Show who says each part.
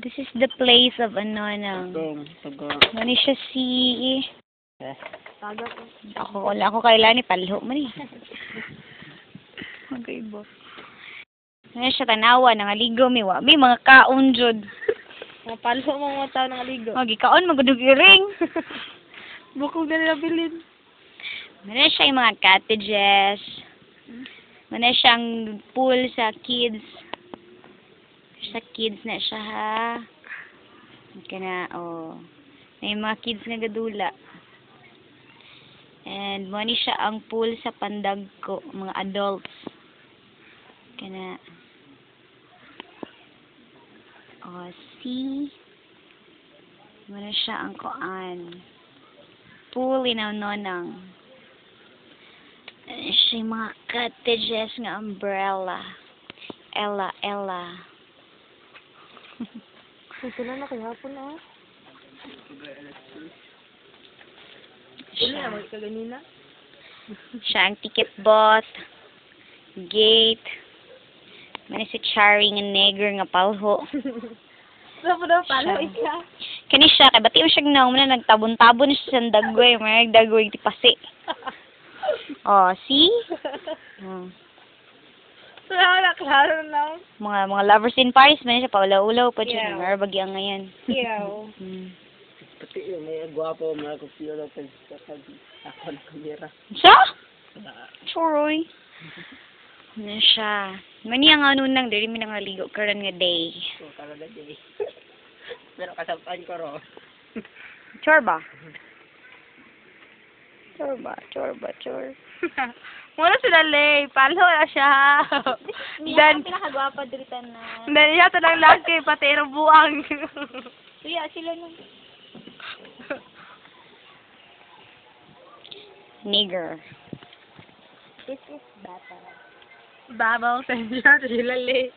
Speaker 1: This is the place of ano ng... Mani siya si...
Speaker 2: Taga ko.
Speaker 1: Wala ako kailan ni palho man eh. Okay ba? Mani siya tanawa, nangaligo mi wa. May mga kaon jud.
Speaker 2: Mga palho mga tao ng aligo.
Speaker 1: Okay, kaon magudog iring.
Speaker 2: Bukog na nila bilin.
Speaker 1: Mani siya yung mga cottages. Mani siyang pool sa kids. Sa kids na siya ha. Kana oh. May mga kids nga gadula. And mani siya ang pool sa pandag ko, mga adults. Kana oh, see? Mani siya ang koan. Pool inaw-nonang. Siya yung mga cottages nga umbrella. Ella.
Speaker 2: Ito na nakihapon ah.
Speaker 1: Siya.
Speaker 2: Kaganina.
Speaker 1: Siya ang ticket booth. Gate. Mani si Chari nga neger nga palho.
Speaker 2: Saan daw palo ika?
Speaker 1: Kani siya, kay bati mo siya gnaw mo na nagtabon-tabon siya sa dagway. May nagdagway tipasi. Oh, see? Oh.
Speaker 2: Wala, klaro lang.
Speaker 1: Mga lovers in Paris, man siya, paulaw-ulaw pa siya.
Speaker 2: Yeah.
Speaker 1: Meron bagyan ngayon.
Speaker 2: Iyaw.
Speaker 3: Pati yung may gwapo, mga kusiyo lang sa ako na kamera.
Speaker 1: Siya? Choroy. Ano siya? Mani ang ano nang, dili mi nang naligo karon nga day.
Speaker 3: So, talaga day. Pero kasampaan ko ro.
Speaker 1: Chor.
Speaker 2: Muna sila lay. Palo na siya.
Speaker 1: Dan pinakagwapa diritan na.
Speaker 2: Then siya talang laki, pati ng buang.
Speaker 1: Kuya, sila nung nigger.
Speaker 2: Babal sa inyo, sila lay.